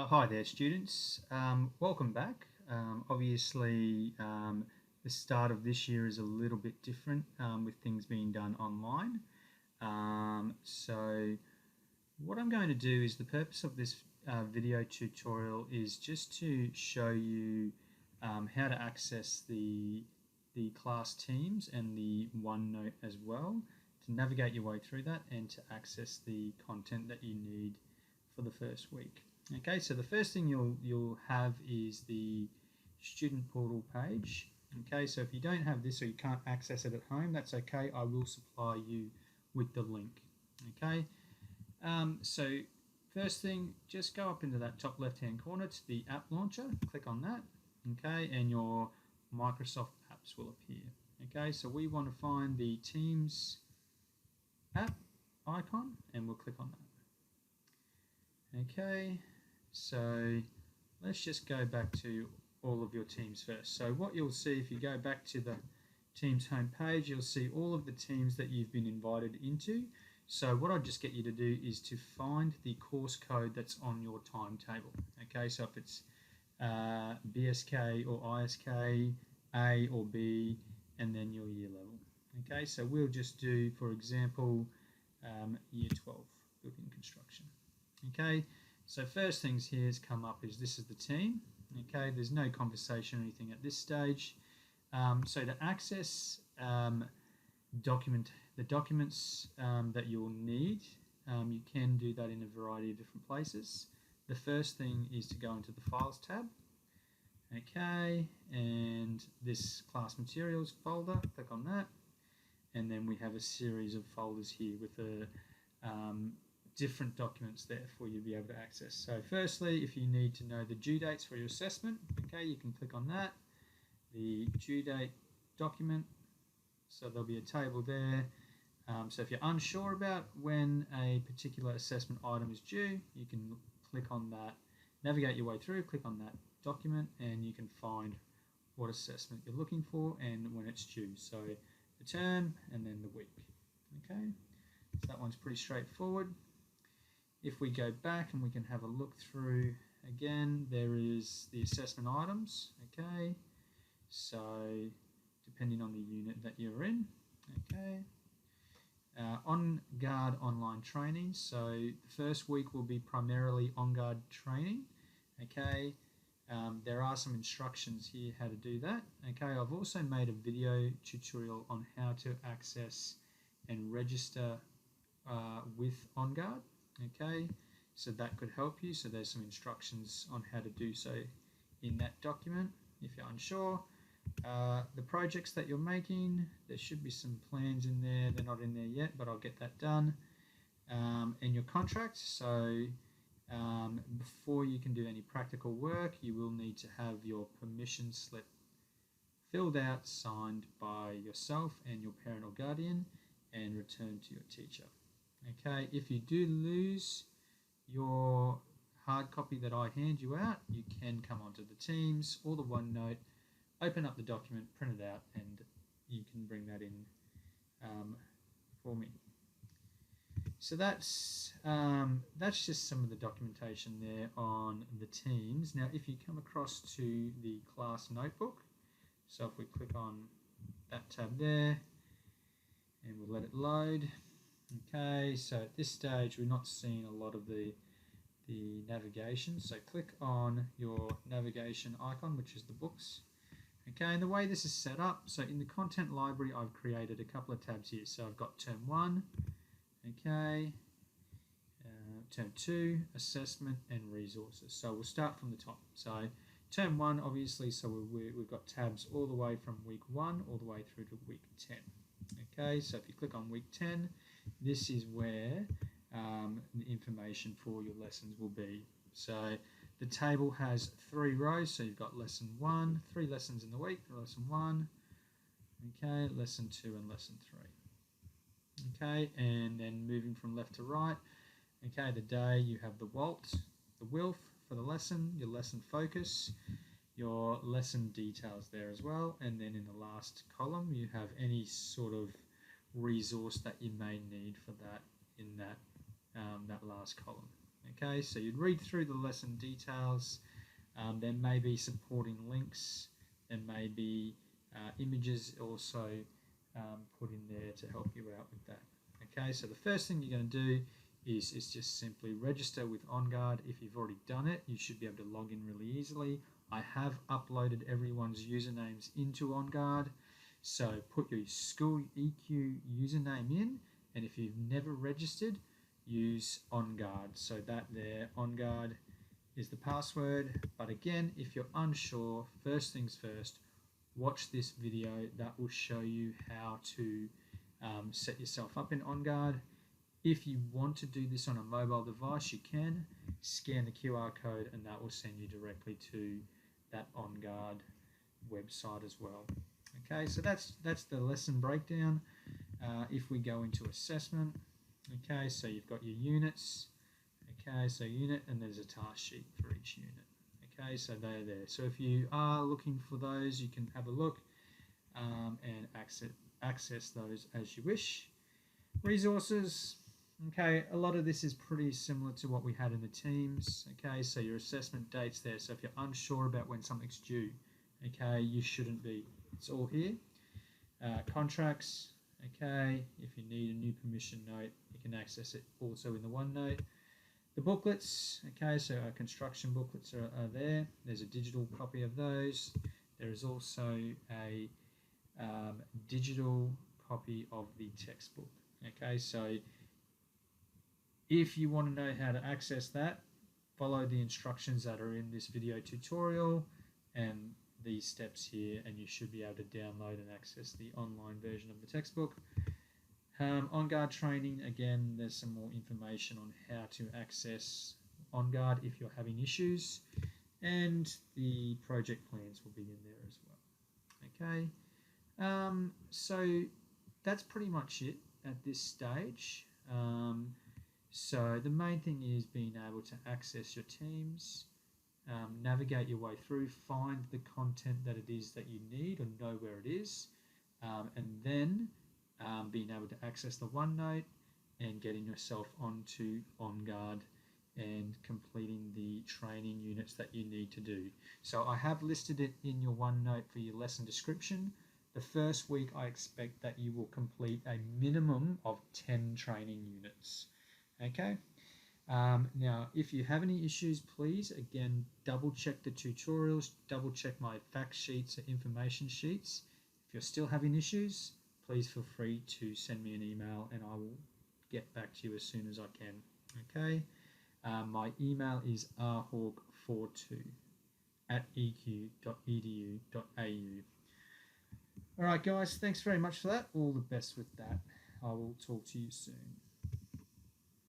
Hi there, students. Welcome back. Obviously, the start of this year is a little bit different with things being done online. So what I'm going to do is the purpose of this video tutorial is just to show you how to access the class teams and the OneNote as well, to navigate your way through that and to access the content that you need for the first week. Okay, so the first thing you'll have is the student portal page. Okay, so if you don't have this or you can't access it at home, that's okay. I will supply you with the link. Okay, so first thing, just go up into that top left-hand corner to the app launcher. Click on that. Okay, and your Microsoft apps will appear. Okay, so we want to find the Teams app icon, and we'll click on that. Okay, so let's just go back to all of your teams first. So what you'll see if you go back to the Teams homepage, you'll see all of the teams that you've been invited into. So what I'd just get you to do is to find the course code that's on your timetable. Okay, so if it's BSK or ISK, A or B, and then your year level. Okay, so we'll just do, for example, year 12, building construction. Okay, so first things here has come up is this is the team. Okay, there's no conversation or anything at this stage. So to access the documents that you'll need, you can do that in a variety of different places. The first thing is to go into the Files tab. Okay, and this class materials folder, click on that. And then we have a series of folders here with the different documents there for you to be able to access. So firstly, if you need to know the due dates for your assessment, okay, you can click on that, the due date document. So there'll be a table there. So if you're unsure about when a particular assessment item is due, you can click on that, navigate your way through, click on that document, and you can find what assessment you're looking for and when it's due. So the term and then the week. Okay, so that one's pretty straightforward. If we go back and we can have a look through again, there is the assessment items. Okay, so depending on the unit that you're in. Okay, Onguard online training. So the first week will be primarily Onguard training. Okay, there are some instructions here how to do that. Okay, I've also made a video tutorial on how to access and register with Onguard. Okay, so that could help you. So there's some instructions on how to do so in that document if you're unsure. The projects that you're making, there should be some plans in there. They're not in there yet, but I'll get that done. And your contract. So before you can do any practical work, you will need to have your permission slip filled out, signed by yourself and your parent or guardian, and returned to your teacher. Okay, if you do lose your hard copy that I hand you out, you can come onto the Teams or the OneNote, open up the document, print it out, and you can bring that in for me. So that's just some of the documentation there on the teams. Now, if you come across to the class notebook, so if we click on that tab there, and we'll let it load. Okay, so at this stage, we're not seeing a lot of the navigation. So click on your navigation icon, which is the books. Okay, and the way this is set up, so in the content library, I've created a couple of tabs here. So I've got term 1, okay, term 2, assessment, and resources. So we'll start from the top. So term 1, obviously, so we've got tabs all the way from week 1 all the way through to week 10. Okay, so if you click on week 10, this is where the information for your lessons will be. So the table has 3 rows, so you've got lesson 1, 3 lessons in the week, lesson 1, okay, lesson 2 and lesson 3. Okay, and then moving from left to right, okay, the day you have the WALT, the WILF for the lesson, your lesson focus, your lesson details there as well, and then in the last column you have any sort of resource that you may need for that in that last column. Okay, so you'd read through the lesson details. There may be supporting links. There may be images also put in there to help you out with that. Okay, so the first thing you're going to do is just simply register with Onguard. If you've already done it, you should be able to log in really easily. I have uploaded everyone's usernames into Onguard. So put your school EQ username in, and if you've never registered, use Onguard. So that there, Onguard is the password. But again, if you're unsure, first things first, watch this video. That will show you how to set yourself up in Onguard. If you want to do this on a mobile device, you can scan the QR code and that will send you directly to that Onguard website as well. Okay, so that's the lesson breakdown. If we go into assessment, okay, so you've got your units. Okay, so unit, and there's a task sheet for each unit. Okay, so they're there. So if you are looking for those, you can have a look and access those as you wish. Resources. Okay, a lot of this is pretty similar to what we had in the teams. Okay, so your assessment dates there. So if you're unsure about when something's due, okay, you shouldn't be. It's all here. Contracts. Okay, if you need a new permission note, you can access it also in the OneNote. The booklets, okay, so our construction booklets are there. There's a digital copy of those. There is also a digital copy of the textbook. Okay, so if you want to know how to access that, follow the instructions that are in this video tutorial and these steps here, and you should be able to download and access the online version of the textbook. Onguard training, again, there's some more information on how to access Onguard if you're having issues, and the project plans will be in there as well. Okay, so that's pretty much it at this stage. So the main thing is being able to access your teams, navigate your way through, find the content that it is that you need or know where it is, and then being able to access the OneNote and getting yourself onto Onguard and completing the training units that you need to do. So I have listed it in your OneNote for your lesson description. The first week I expect that you will complete a minimum of 10 training units. Okay. Now, if you have any issues, please, again, double check the tutorials, double check my fact sheets or information sheets. If you're still having issues, please feel free to send me an email and I will get back to you as soon as I can. Okay. My email is rhawk42@eq.edu.au. All right, guys, thanks very much for that. All the best with that. I will talk to you soon.